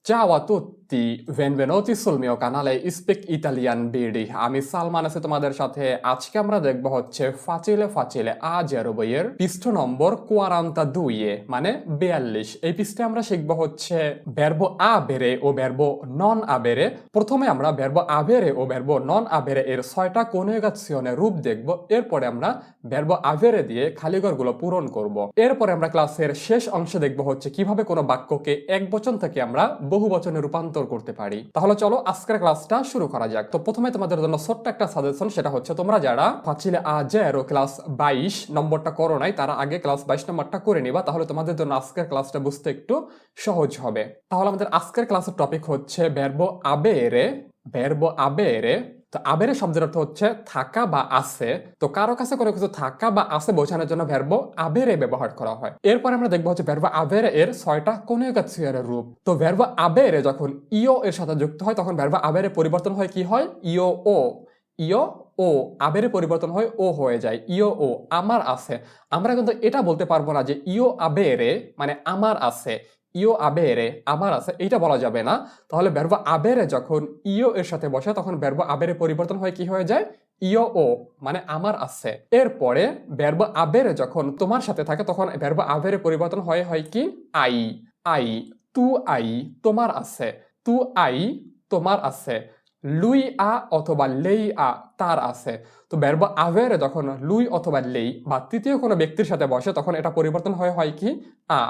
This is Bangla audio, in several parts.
Ciao a tutti, benvenuti sul mio canale Speak Italian BD আমি সালমান আছি তোমাদের সাথে আজকে আমরা দেখব হচ্ছে facile facile আজের বইয়ের পৃষ্ঠা নম্বর 42 মানে 42 এই পৃষ্ঠায় আমরা শিখব হচ্ছে verbo avere ও verbo non avere প্রথমে আমরা verbo avere ও verbo non avere এর 6টা কনজুগেশনের রূপ দেখব এরপরে আমরা verbo avere দিয়ে খালিঘরগুলো পূরণ করব এরপরে আমরা ক্লাসের শেষ অংশে দেখব হচ্ছে কিভাবে কোনো বাক্যকে একবচন থেকে আমরা বহুবচনে রূপান্তর করতে পারি তাহলে চলো আজকের ক্লাসটা শুরু করা যাক তো প্রথমে তোমাদের জন্য ছোট্ট একটা সাজেশন সেটা হচ্ছে তোমরা যারা facile আজের ক্লাস 22 নম্বরটা করো নাই তারা আগে ক্লাস 22 নম্বরটা করে নিবা তাহলে তোমাদের জন্য আজকের ক্লাসটা বুঝতে একটু সহজ হবে তাহলে আমাদের আজকের ক্লাসের টপিক হচ্ছে verbo avere তো আবেরে শব্দের অর্থ হচ্ছে থাকা বা আছে তো কারো কাছে কোনো কিছু থাকা বা আছে বোঝানোর জন্য ভার্ব আবেরে ব্যবহার করা হয় এরপর আমরা দেখবো হচ্ছে ভার্ব আবেরে এর 6টা কনজুগেশনের রূপ তো ভার্ব আবেরে যখন ইও এর সাথে যুক্ত হয় তখন ভার্ব আবেরে পরিবর্তন হয় কি হয় ইও ও আবেরে পরিবর্তন হয় ও হয়ে যায় ইও ও আমার আছে আমরা কিন্তু এটা বলতে পারবো না যে ইও আবেরে মানে আমার আছে ইও আবেরে আমার আছে এইটা বলা যাবে না তাহলে ভার্ব আবেরে যখন ইও এর সাথে বসে তখন ভার্ব আবেরে পরিবর্তন হয় কি হয়ে যায় ইও ও মানে আমার আছে এরপরে ভার্ব আবেরে যখন তোমার সাথে থাকে তখন ভার্ব আবেরে পরিবর্তন হয় কি আই তু আই তোমার আছে তু আই তোমার আছে লুই আ অথবা লেই আ তার আছে তো ভার্ব আবেরে যখন লুই অথবা লেই বা তৃতীয় কোনো ব্যক্তির সাথে বসে তখন এটা পরিবর্তন হয় কি আ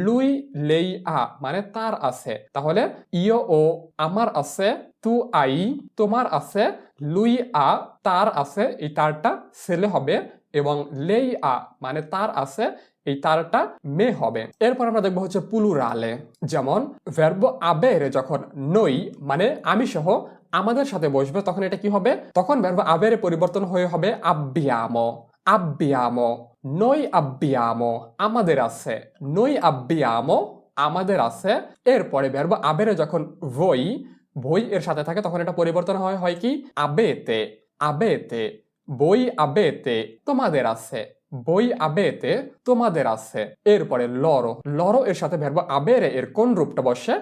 লুই লেই আ মানে তার আছে তাহলে ইও ও আমার আছে তু আই তোমার আছে লুই আ তার আছে এই তারটা ছেলে হবে এবং লেই আ মানে তার আছে এই তারটা মেয়ে হবে এরপর আমরা দেখবো হচ্ছে প্লুরালে যেমন ভার্ব আবেরে যখন নই মানে আমি সহ আমাদের সাথে বসবে তখন এটা কি হবে তখন ভার্ব আবেরে পরিবর্তন হয়ে হবে abbiamo noi abbiamo আমাদের আছে noi abbiamo আমাদের আছে এরপরে ভার্ব আবেরে যখন voi এর সাথে থাকে তখন এটা পরিবর্তন হয় কি abete voi abete তোমাদের আছে বই আবেতে তোমাদের আছে এরপরে লরো এর সাথে ভার্ব আবেরে এর কোন রূপটা বসে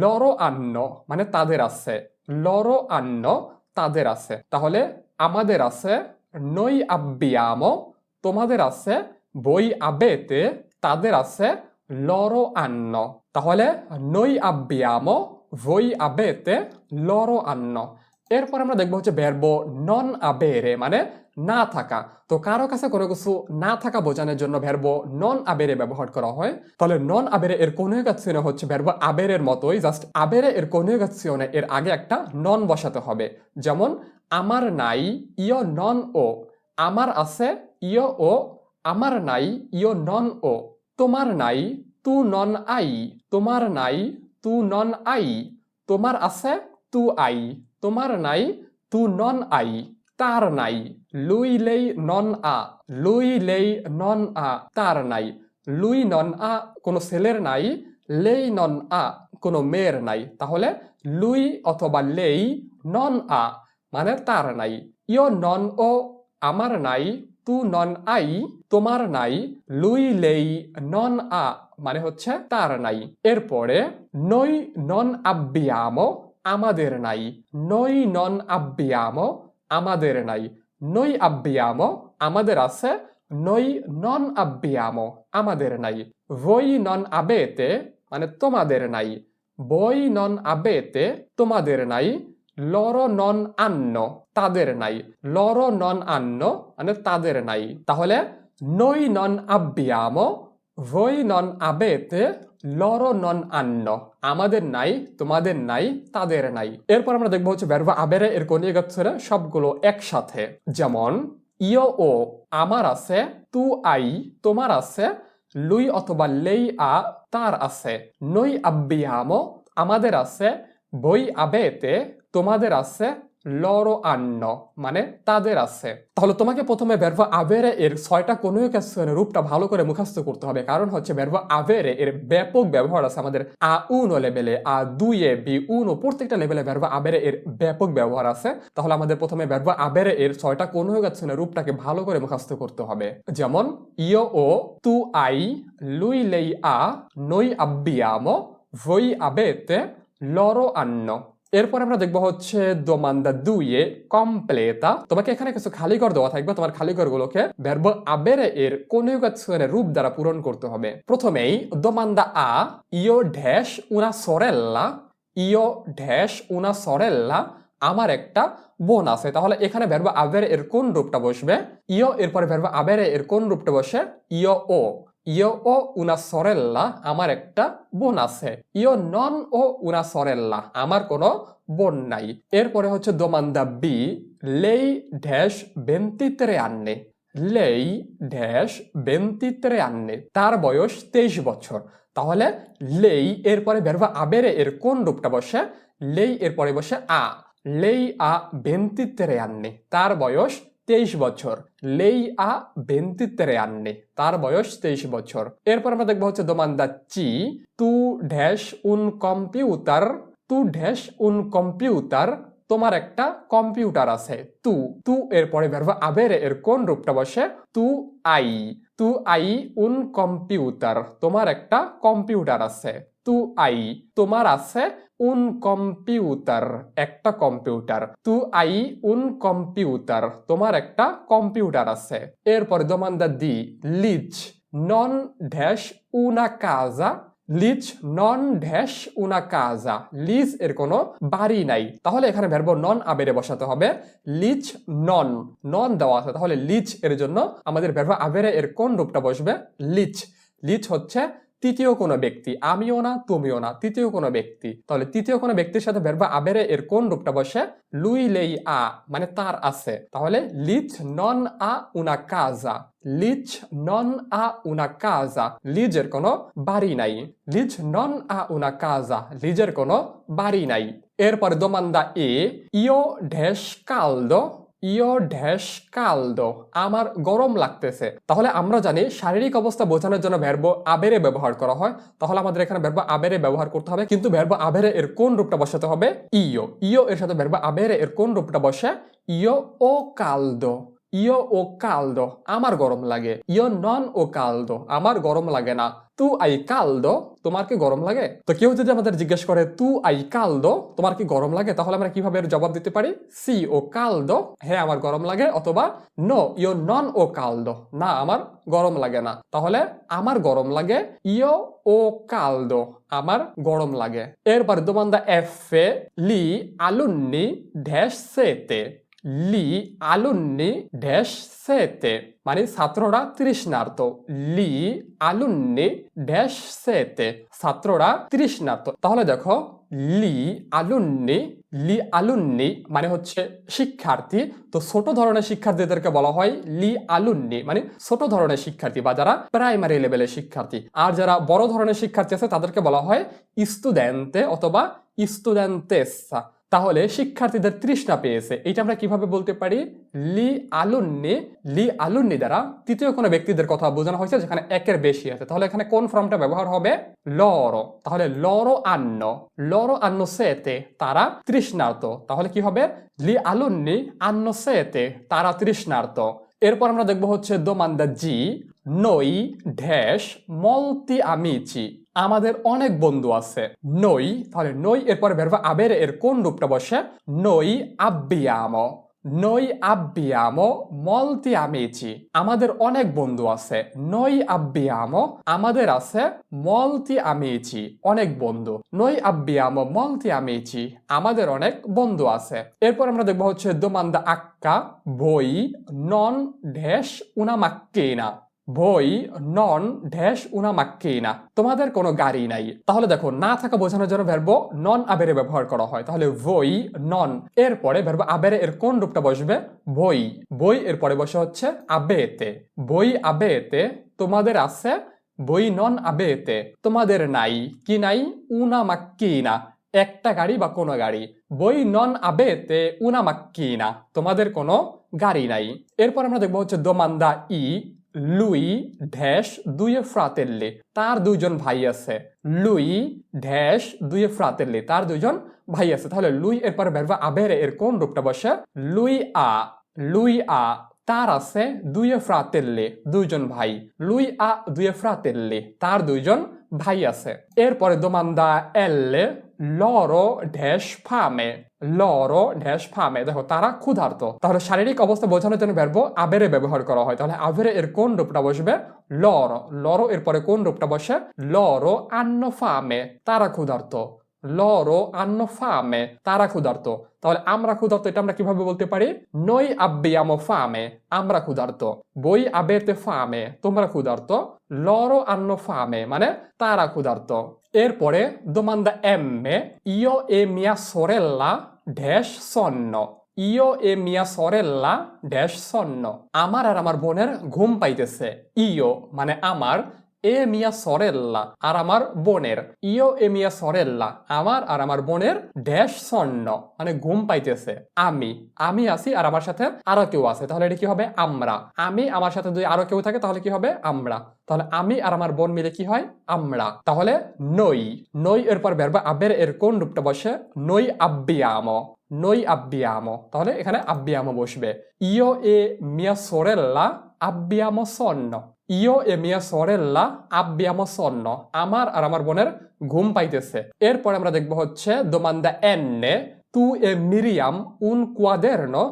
লরো আন্ন মানে তাদের আছে লরো আন্ন তাদের আছে তাহলে আমাদের আছে noi abbiamo তোমাদের আছে voi avete তাদের আছে loro hanno তাহলে noi abbiamo voi avete loro hanno এরপর আমরা দেখবো হচ্ছে ভার্ব নন আবেরে মানে না থাকা তো কারো কাছে কোনো কিছু না থাকা বোঝানোর জন্য ভার্ব নন আবেরে ব্যবহার করা হয় তাহলে নন আবেরে এর কনজুগেশনে হচ্ছে ভার্ব আবেরের মতোই জাস্ট আবেরে এর কনজুগেশনে এর আগে একটা নন বসাতে হবে যেমন আমার নাই ইও নন ও আমার আছে ইও ও আমার নাই ইও নন ও তোমার নাই তু নন আই তোমার নাই তু নন আই তোমার আছে তু আই তোমার নাই তু নন আই তার নাই লুই লেই নন আ লুই লেই নন আ তার নাই লুই নন আ কোনো ছেলের নাই লেই নন আ কোনো মেয়ের নাই তাহলে লুই অথবা লেই নন আ মানে তার নাই ইও নন ও আমার নাই তু নন আই তোমার নাই লুই লেই নন আ মানে হচ্ছে তার নাই এরপরে নই নন আব্বিয়ামো আমাদের নাই নই নন আব্বিয়ামো আমাদের নাই নই আব্বিয়ামো আমাদের আছে নই নন আব্বিয়ামো আমাদের নাই voi non avete মানে তোমাদের নাই voi non avete তোমাদের নাই loro non hanno তাদের নাই loro non hanno মানে তাদের নাই তাহলে noi non abbiamo voi non avete loro non hanno আমাদের নাই তোমাদের নাই তাদের নাই এরপর আমরা দেখবো হচ্ছে ভার্ব আবেরে এর কনজুগেশনে সবগুলো একসাথে যেমন ইও ও আমার আছে তু আই তোমার আছে লুই অথবা লেই আ তার আছে noi abbiamo আমাদের আছে voi avete তোমাদের আছে loro hanno মানে তাদের আছে তাহলে তোমাকে প্রথমে ভার্ব আবেরে এর 6টা কনজুগেশনের রূপটা ভালো করে মুখস্থ করতে হবে কারণ হচ্ছে ভার্ব আবেরে এর ব্যাপক ব্যবহার আছে আমাদের A1 লেভেলে A2 B1 প্রত্যেকটা লেভেলে ভার্ব আবেরে এর ব্যাপক ব্যবহার আছে তাহলে আমাদের প্রথমে ভার্ব আবেরে এর 6টা কনজুগেশনের রূপটাকে ভালো করে মুখস্থ করতে হবে যেমন ইও ও তু I lui lei a noi abbiamo voi avete, loro hanno। এরপর আমরা দেখবো হচ্ছে domanda 2 completa। তোমাকে এখানে কিছু খালি ঘর দেওয়া থাকবে, তোমার খালি ঘরগুলোকে verbo avere এর কনজুগেশনের রূপ দ্বারা পূরণ করতে হবে। প্রথমেই domanda A, io dash una sorella, io dash una sorella, আমার একটা বোন আছে। তাহলে এখানে verbo avere এর কোন রূপটা বসবে? io এরপরে verbo avere এর কোন রূপটা বসে? io ho, io ho una sorella, আমার একটা বোন আছে। io non ho una sorella, আমার কোনো বোন নাই। এরপরে হচ্ছে domanda B, lei dash 23 anni, lei dash 23 anni, তার বয়স 23 বছর। তাহলে lei এরপরে verbo avere এর কোন রূপটা বসে? lei এরপরে বসে a, lei ha 23 anni, তার বয়স 23 বছর। lei ha 23 anni, তার বয়স 23 বছর। এরপর আমরা দেখবো হচ্ছে domanda C, tu dash un computer, tu dash un computer, তোমার একটা কম্পিউটার আছে। তু এরপরে verbo avere এর কোন রূপটা বসে? tu hai un computer, তোমার একটা কম্পিউটার আছে। tu hai, তোমার আছে un computer, একটা computer. tu hai un computer, তোমার একটা কম্পিউটার আছে। এরপরে domanda D, Lich non dash una casa, Lich non dash una casa, Lich এর কোনো বাড়ি নাই। তাহলে এখানে verbo non avere বসাতে হবে। Lich non, non দেওয়া আছে, তাহলে Lich এর জন্য আমাদের verbo avere এর কোন রূপটা বসবে? Lich, Lich হচ্ছে তৃতীয় কোনো ব্যক্তি, আমিও না তুমিও না, তৃতীয় কোনো ব্যক্তি। তাহলে তৃতীয় কোনো ব্যক্তির সাথে verbo avere এর কোন রূপটা বসে? lui lei ha, মানে তার আছে। তাহলে Lich non ha una casa, Lich non ha una casa, Lich এর কোনো বাড়ি নাই। Lich non ha una casa, Lich এর কোনো বাড়ি নাই। এরপরে domanda E, io dash caldo, io dash caldo, আমার গরম লাগতেছে। তাহলে আমরা জানি শারীরিক অবস্থা বোঝানোর জন্য verbo avere ব্যবহার করা হয়। তাহলে আমাদের এখানে verbo avere ব্যবহার করতে হবে, কিন্তু verbo avere এর কোন রূপটা বসাতে হবে? io এর সাথে verbo avere এর কোন রূপটা বসে? io ho caldo, io ho caldo, আমার গরম লাগে। io non ho caldo, আমার গরম লাগে না। tu hai caldo, তোমার কি গরম লাগে? তো কেউ যদি আমাদের জিজ্ঞেস করে tu hai caldo, তোমার কি গরম লাগে, তাহলে আমরা কিভাবে এর জবাব দিতে পারি? sì ho caldo, হ্যাঁ আমার গরম লাগে, অথবা no io non ho caldo, না আমার গরম লাগে না। তাহলে আমার গরম লাগে, io ho caldo, আমার গরম লাগে। এরপর domanda F, gli alunni dash sete, gli alunni dash sete, মানে ছাত্ররা তৃষ্ণার্ত। লি alunni dash sete, ছাত্ররা তৃষ্ণার্ত। তাহলে দেখো লি alunni মানে হচ্ছে শিক্ষার্থী। তো ছোট ধরনের শিক্ষার্থীদেরকে বলা হয় লি alunni, মানে ছোট ধরনের শিক্ষার্থী বা যারা প্রাইমারি লেভেলের শিক্ষার্থী। আর যারা বড় ধরনের শিক্ষার্থী আছে তাদেরকে বলা হয় studente অথবা studentessa। তাহলে শিক্ষার্থীদের তৃষ্ণা পেয়েছে, এটা আমরা কিভাবে বলতে পারি? লি alunni দ্বারা তৃতীয় কোনো ব্যক্তিদের কথা বোঝানো হয়েছে যেখানে একের বেশি আছে। তাহলে এখানে কোন ফর্মটা ব্যবহার হবে? loro। তাহলে loro hanno sete, তারা তৃষ্ণার্ত। তাহলে কি হবে? লি alunni hanno sete, তারা তৃষ্ণার্ত। এরপর আমরা দেখবো হচ্ছে domanda G, noi dash molti amici, আমাদের অনেক বন্ধু আছে। noi, তাহলে noi এরপরে verbo avere এর কোন রূপটা বসে? noi abbiamo molti amici, আমাদের অনেক বন্ধু আছে। noi abbiamo, আমাদের আছে molti amici, অনেক বন্ধু। noi abbiamo molti amici, আমাদের অনেক বন্ধু আছে। এরপর আমরা দেখবো হচ্ছে domanda H, voi non dash una macchina, voi non dash una macchina, তোমাদের কোনো গাড়ি নাই। তাহলে দেখো না থাকা বোঝানোর জন্য verbo non avere ব্যবহার করা হয়। তাহলে voi non এরপরে verbo avere এর কোন রূপটা বসবে? voi এরপরে বসে হচ্ছে abete, voi abete, তোমাদের আছে। voi non abete, তোমাদের নাই। কি নাই? una macchina, একটা গাড়ি বা কোনো গাড়ি। voi non avete una macchina, তোমাদের কোনো গাড়ি নাই। এরপর আমরা দেখবো হচ্ছে domanda E, lui dash due fratelli, তার দুইজন ভাই আছে। lui dash due fratelli, তার দুইজন ভাই আছে। তাহলে lui এরপর verbo avere এর কোন রূপটা বসে? lui ha, তার আছে দুয়ে ফ্রাতেল্লে, দুইজন ভাই। লুই আ দুয়ে ফ্রাতেল্লে, তার দুইজন ভাই আছে। এরপরে দোমান্দা এল্লে লরো ড্যাশ ফামে, লরো ড্যাশ ফামে, দেখো তারা ক্ষুধার্ত। তাহলে শারীরিক অবস্থা বোঝানোর জন্য ভার্ব আবেরে ব্যবহার করা হয়। তাহলে আবেরে এর কোন রূপটা বসবে? লরো। লরো এর পরে কোন রূপটা বসে? লরো আন্নো ফামে, তারা ক্ষুধার্ত। লরো আন্নো ফামে, তারা ক্ষুধার্ত। তাহলে আমরা ক্ষুধার্ত এটা আমরা কিভাবে বলতে পারি? নই আব্বিয়ামো ফামে, আমরা ক্ষুধার্ত। বই আবেতে ফামে, তোমরা ক্ষুধার্ত। লরো আন্নো ফামে মানে তারা ক্ষুধার্ত। এরপরে দোমান্দা এম্মে ইও এ মিয়া সোরেল্লা ড্যাশ সন্ন, ইও এ মিয়া সরেল্লা ড্যাশ সন্ন, আমার আর আমার বোনের ঘুম পাইতেছে। ইও মানে আমার, এ মিয়া সরেল্লা আর আমার বোনের, ইও এ মিয়া সরেল্লা আমার আর আমার বোনের ড্যাশ সন্ন মানে ঘুম পাইতেছে। আমি, আমি আছি আর আমার সাথে আরো কেউ আছে, তাহলে এটা কি হবে? আমরা। আমি আমার সাথে যদি আরো কেউ থাকে তাহলে কি হবে? আমরা। তাহলে আমি আর আমার বোন মিলে কি হয়? আমরা। তাহলে নই, নই এর পর ভার্ব আবের এর কোন রূপটা বসে? নই আব্বিয়ামো, নই আব্বিয়ামো। তাহলে এখানে আব্বিয়ামো বসবে। ইও এ মিয়া সোরেল্লা আব্বিয়ামো সন্ন, ইও এ মিয়া সরেল্লা আব্বিয়ামো সন্ন, আমার আর আমার বোনের ঘুম পাইতেছে। এরপর আমরা দেখবো হচ্ছে দোমান্দা এন্নে তু এ মিরিয়াম উন কুয়াদেরনো,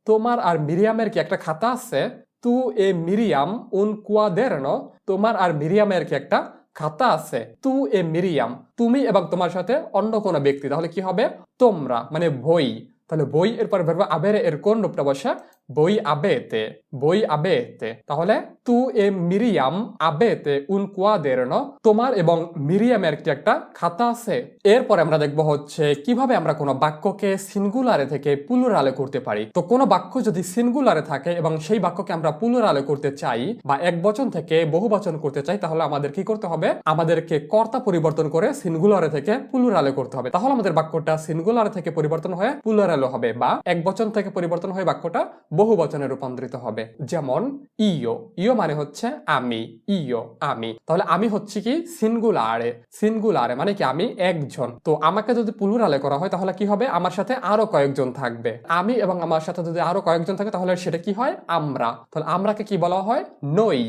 তোমার আর মিরিয়ামের কি একটা খাতা আছে? তু এ মিরিয়াম উন কুয়াদেরনো, তোমার আর মিরিয়ামের কি একটা খাতা আছে? তু এ মিরিয়াম, তুমি এবং তোমার সাথে অন্য কোনো ব্যক্তি, তাহলে কি হবে? তোমরা মানে বই। তাহলে বই এরপর ভার্ব আবেরে এর কোন রূপটা বসে? বই আবেতে, বই আবেতে। তাহলে তু এ মিরিয়াম আবেতে উন কুয়াদেরনো, তোমার এবং মিরিয়ামের কি একটা খাতা আছে। এরপরে আমরা দেখবো হচ্ছে কিভাবে আমরা কোনো বাক্যকে সিঙ্গুলারে থেকে প্লুরালে করতে পারি। তো কোনো বাক্য যদি সিঙ্গুলারে থাকে এবং সেই বাক্যকে আমরা প্লুরালে করতে চাই বা এক বচন থেকে বহু বচন করতে চাই, তাহলে আমাদের কি করতে হবে? আমাদেরকে কর্তা পরিবর্তন করে সিঙ্গুলারে থেকে প্লুরালে করতে হবে। তাহলে আমাদের বাক্যটা সিঙ্গুলারে থেকে পরিবর্তন হয়ে প্লুরালে হবে, বা এক বচন থেকে পরিবর্তন হয়ে বাক্যটা বহু বচনে রূপান্তরিত হবে। যেমন ইও, ইও মানে হচ্ছে আমি, ইও আমি। তাহলে আমি হচ্ছে কি? সিঙ্গুলারে, সিঙ্গুলারে মানে কি? আমি একজন। তো আমাকে যদি প্লুরালে করা হয় তাহলে কি হবে? আমার সাথে আরো কয়েকজন থাকবে। আমি এবং আমার সাথে যদি আরো কয়েকজন থাকে তাহলে সেটা কি হয়? আমরা। তাহলে আমরাকে কি বলা হয়? নই,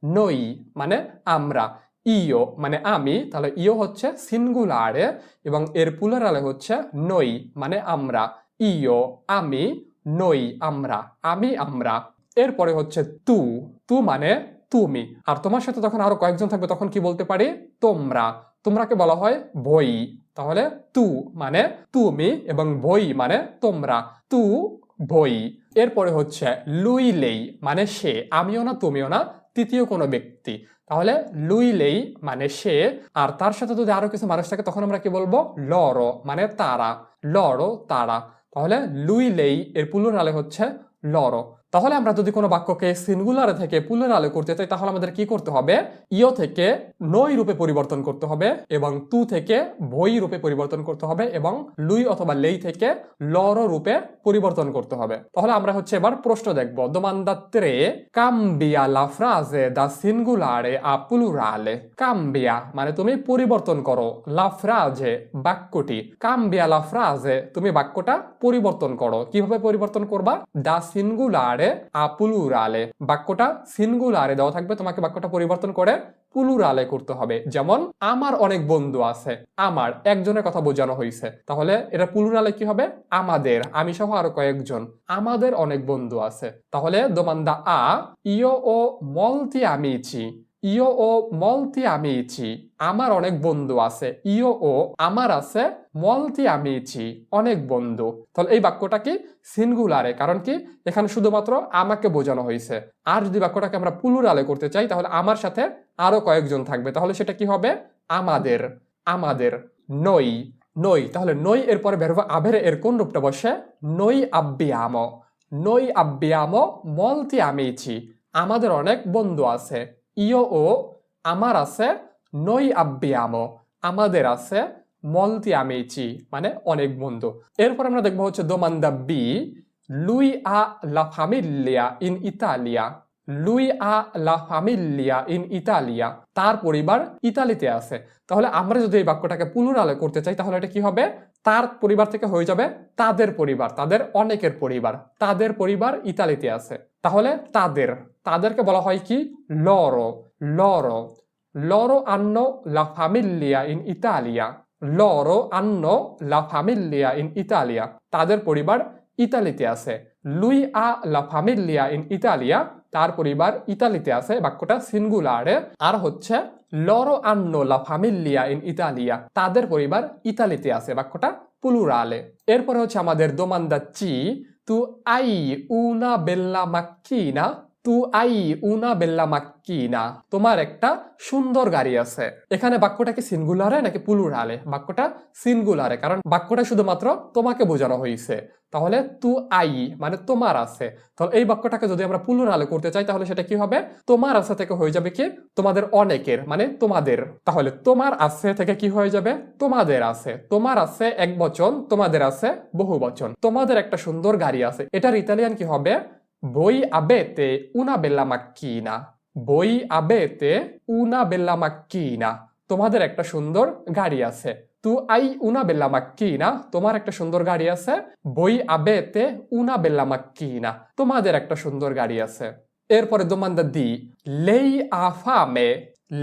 নই মানে আমরা। ইও মানে আমি, তাহলে ইও হচ্ছে সিঙ্গুলারে এবং এর প্লুরালে হচ্ছে নই মানে আমরা। ইও আমি, নই আমরা, আমি আমরা। এরপরে হচ্ছে তু, তু মানে তুমি। আর তোমার সাথে যখন আরো কয়েকজন থাকবে তখন কি বলতে পারি? তোমরা। তোমরাকে বলা হয় বই। তাহলে তু মানে তুমি এবং বই মানে তোমরা। তু বই। এরপরে হচ্ছে লুইলেই মানে সে, আমিও না তুমিও না, তৃতীয় কোনো ব্যক্তি। তাহলে লুইলেই মানে সে, আর তার সাথে যদি আরো কিছু মানুষ থাকে তখন আমরা কি বলবো? লরো মানে তারা, লরো তারা। তাহলে লুইলেই এর প্লুরালে হচ্ছে লরো। তাহলে আমরা যদি কোনো বাক্যকে সিঙ্গুলারে থেকে প্লুরালে করতে চাই তাহলে আমাদের কি করতে হবে? ইও থেকে নই রূপে পরিবর্তন করতে হবে এবং তু থেকে বই রূপে পরিবর্তন করতে হবে এবং লুই অথবা লেই থেকে লরো রূপে পরিবর্তন করতে হবে। তাহলে আমরা হচ্ছে এবার প্রশ্ন দেখব। দোমান্দা ত্রে কাম্বিয়া লা ফ্রাজে দা সিঙ্গুলারে আ প্লুরালে, কাম্বিয়া মানে তুমি পরিবর্তন করো, লা ফ্রাজে বাক্যটি, কাম্বিয়া লা ফ্রাজে তুমি বাক্যটা পরিবর্তন করো। কিভাবে পরিবর্তন করবা? দা সিঙ্গুলারে আ প্লুরালে, বাক্যটা সিঙ্গুলারে দেওয়া থাকবে, তোমাকে বাক্যটা পরিবর্তন করে প্লুরালে করতে হবে। যেমন আমার অনেক বন্ধু আছে, আমার একজনের কথা বোঝানো হয়েছে, তাহলে এটা প্লুরালে কি হবে? আমাদের, আমি সহ আরো কয়েকজন, আমাদের অনেক বন্ধু আছে। তাহলে দোমান্দা আ ইও ও মলতি আমিচি, ইও ও মলতি আমিচি আমার অনেক বন্ধু আছে। ইও ও আমার আছে, মলতি আমিচি অনেক বন্ধু। তাহলে এই বাক্যটা কি? সিঙ্গুলারে, কারণ কি? এখানে শুধুমাত্র আমাকে বোঝানো হয়েছে। আর যদি বাক্যটাকে আমরা প্লুরালে করতে চাই তাহলে আমার সাথে আরো কয়েকজন থাকবে, তাহলে সেটা কি হবে? আমাদের, আমাদের। নই, নই। তাহলে নই এর পরে ভার্ব আবেরে এর কোন রূপটা বসে? নই আব্বিয়ামো, নই আব্বিয়ামো মলতি আমিচি আমাদের অনেক বন্ধু আছে। ইও ও আমার আছে, নই আব্বিয়ামো আমাদের আছে, মলতি আমিচি মানে অনেক বন্ধু। এরপর আমরা দেখবো হচ্ছে দোমান্দা বি লুই আ লা ফামিলিয়া ইন ইতালিয়া, লুই আ লা ফামিলিয়া ইন ইতালিয়া, তার পরিবার ইতালিতে আছে। তাহলে আমরা যদি এই বাক্যটাকে প্লুরালে করতে চাই তাহলে এটা কি হবে, তার পরিবার থেকে হয়ে যাবে তাদের পরিবার, তাদের অনেকের পরিবার, তাদের পরিবার ইতালিতে আছে। তাহলে তাদেরকে বলা হয় কি লরো, লরো, লরো hanno la famiglia in Italia, loro hanno la famiglia in Italia, তাদের পরিবার ইতালিতে আছে। lui ha la famiglia in Italia, তার পরিবার ইতালিতে আছে, বাক্যটা সিঙ্গুলারে। আর হচ্ছে loro hanno la famiglia in Italia, তাদের পরিবার ইতালিতে আছে, বাক্যটা প্লুরালে। এরপরে হচ্ছে আমাদের দোমান্দা চি, tu hai una bella macchina, তু আই উনা বেল্লা মাক্কিনা, তোমার একটা সুন্দর গাড়ি আছে। এখানে বাক্যটা কি সিঙ্গুলারে নাকি প্লুরালে? বাক্যটা সিঙ্গুলারে, কারণ বাক্যটা শুধুমাত্র তোমাকে বোঝানো হয়েছে। তাহলে তু আই মানে তোমার আছে। তাহলে এই বাক্যটাকে যদি আমরা প্লুরালে করতে চাই তাহলে সেটা কি হবে, তোমার আছে থেকে হয়ে যাবে কি তোমাদের অনেকের, মানে তোমাদের। তাহলে তোমার আছে থেকে কি হয়ে যাবে, তোমাদের আছে। তোমার আছে এক বচন, তোমাদের আছে বহু বচন। তোমাদের একটা সুন্দর গাড়ি আছে, এটার ইতালিয়ান কি হবে, voi avete una bella macchina, voi avete una bella macchina, তোমাদের একটা সুন্দর গাড়ি আছে। তু আই una bella macchina, তোমার একটা সুন্দর গাড়ি আছে। voi avete una bella macchina, তোমাদের একটা সুন্দর গাড়ি আছে। এরপরে দোমান্দা দি, lei ha fame,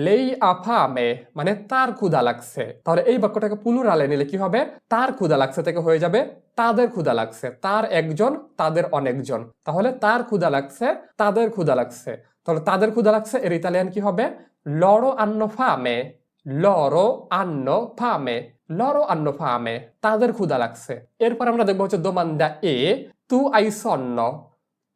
lei ha fame মানে তার ক্ষুধা লাগছে। তাহলে এই বাক্যটাকে প্লুরালে নিলে কি হবে, তার ক্ষুধা লাগছে থেকে হয়ে যাবে তাদের ক্ষুধা লাগছে। তার একজন, তাদের অনেকজন। তাহলে তার ক্ষুধা লাগছে, তাদের ক্ষুধা লাগছে। তাহলে তাদের ক্ষুধা লাগছে এর ইতালিয়ান কি হবে, loro hanno fame, loro hanno fame, loro hanno fame, তাদের ক্ষুধা লাগছে। এরপর আমরা দেখবো হচ্ছে দোমান্দা এ, tu hai sonno,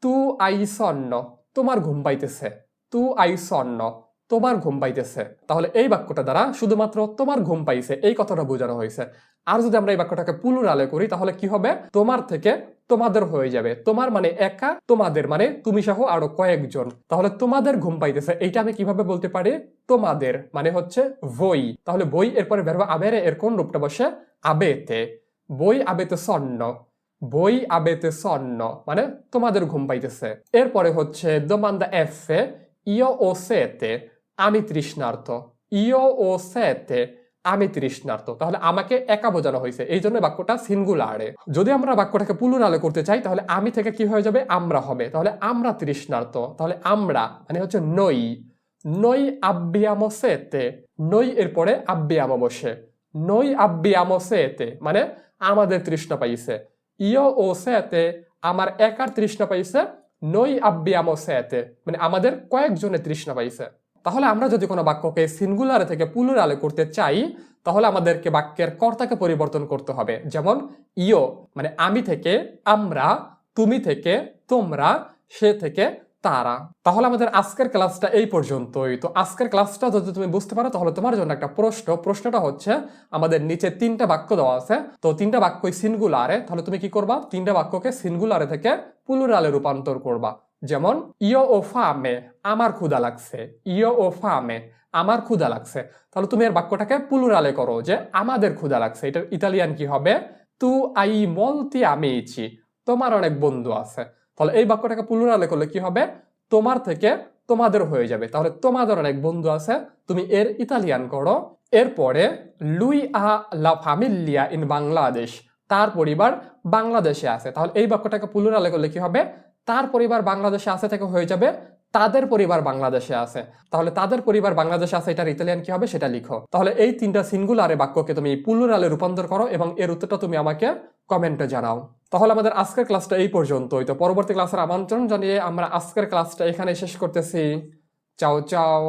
tu hai sonno, তোমার ঘুম পাইতেছে। tu hai sonno, তোমার ঘুম পাইতেছে। তাহলে এই বাক্যটা দ্বারা শুধুমাত্র তোমার ঘুম পাইছে এই কথাটা বোঝানো হয়েছে। আর যদি আমরা এই বাক্যটাকে প্লুরালে করি তাহলে কি হবে, তোমার থেকে তোমাদের হয়ে যাবে। তোমার মানে একা, তোমাদের মানে তুমি সহ আরো কয়েকজন। তাহলে তোমাদের ঘুম পাইতেছে এইটা আমি কিভাবে বলতে পারি, তোমাদের মানে হচ্ছে voi। তাহলে বই এরপরে ভার্ব avere এর কোন রূপটা বসে, আবেতে। voi avete sonno, voi avete sonno মানে তোমাদের ঘুম পাইতেছে। এরপরে হচ্ছে দোমান্দা এফে, io ho sete, আমি তৃষ্ণার্ত। ইও ও সেতে, আমি তৃষ্ণার্ত। তাহলে আমাকে একা বোঝানো হয়েছে, এই জন্য বাক্যটা সিঙ্গুলারে। যদি আমরা বাক্যটাকে প্লুরালে করতে চাই তাহলে আমি থেকে কি হয়ে যাবে, আমরা হবে। তাহলে আমরা তৃষ্ণার্ত। তাহলে আমরা মানে হচ্ছে noi, noi abbiamo sete, noi এরপরে abbiamo বসে। noi abbiamo sete মানে আমাদের তৃষ্ণা পাইছে। io ho sete আমার একার তৃষ্ণা পাইছে। noi abbiamo sete মানে আমাদের কয়েকজনের তৃষ্ণা পাইছে। তাহলে আমরা যদি কোনো বাক্যকে সিঙ্গুলারে থেকে প্লুরালে করতে চাই তাহলে আমাদেরকে বাক্যের কর্তাকে পরিবর্তন করতে হবে। যেমন ইও মানে আমি থেকে আমরা, তুমি থেকে তোমরা, সে থেকে তারা। তাহলে আমাদের আজকের ক্লাসটা এই পর্যন্তই। তো আজকের ক্লাসটা যদি তুমি বুঝতে পারো তাহলে তোমার জন্য একটা প্রশ্নটা হচ্ছে আমাদের নিচে 3টা বাক্য দেওয়া আছে, তো 3টা বাক্যই সিঙ্গুলারে। তাহলে তুমি কি করবা, 3টা বাক্যকে সিঙ্গুলারে থেকে প্লুরালে রূপান্তর করবা। যেমন ইও ও ফামে আমার ক্ষুধা লাগছে, ইও ও ফামে আমার ক্ষুধা লাগছে। তাহলে তুমি এর বাক্যটাকে প্লুরালে করো যে আমাদের ক্ষুধা লাগছে। এটার ইতালিয়ান কি হবে, তু আই molti amici, তোমার অনেক বন্ধু আছে। তাহলে এই বাক্যটাকে প্লুরালে করলে কি হবে, তোমার থেকে তোমাদের হয়ে যাবে। তাহলে তোমাদের অনেক বন্ধু আছে, তুমি এর ইতালিয়ান করো। এরপরে lui ha la famiglia in Bangladesh, তার পরিবার বাংলাদেশে আছে। তাহলে এই বাক্যটাকে প্লুরালে করলে কি হবে, তার পরিবার বাংলাদেশে আছে থেকে হয়ে যাবে তাদের পরিবার বাংলাদেশে আছে। তাহলে তাদের পরিবার বাংলাদেশে আছে এটার ইতালিয়ান কি হবে সেটা লিখো। তাহলে এই 3টা সিঙ্গুলারে বাক্যকে তুমি প্লুরালে রূপান্তর করো এবং এর উত্তরটা তুমি আমাকে কমেন্টে জানাও। তাহলে আমাদের আজকের ক্লাসটা এই পর্যন্তই। তো পরবর্তী ক্লাসের আমন্ত্রণ জানিয়ে আমরা আজকের ক্লাসটা এখানে শেষ করতেছি। চাও চাও।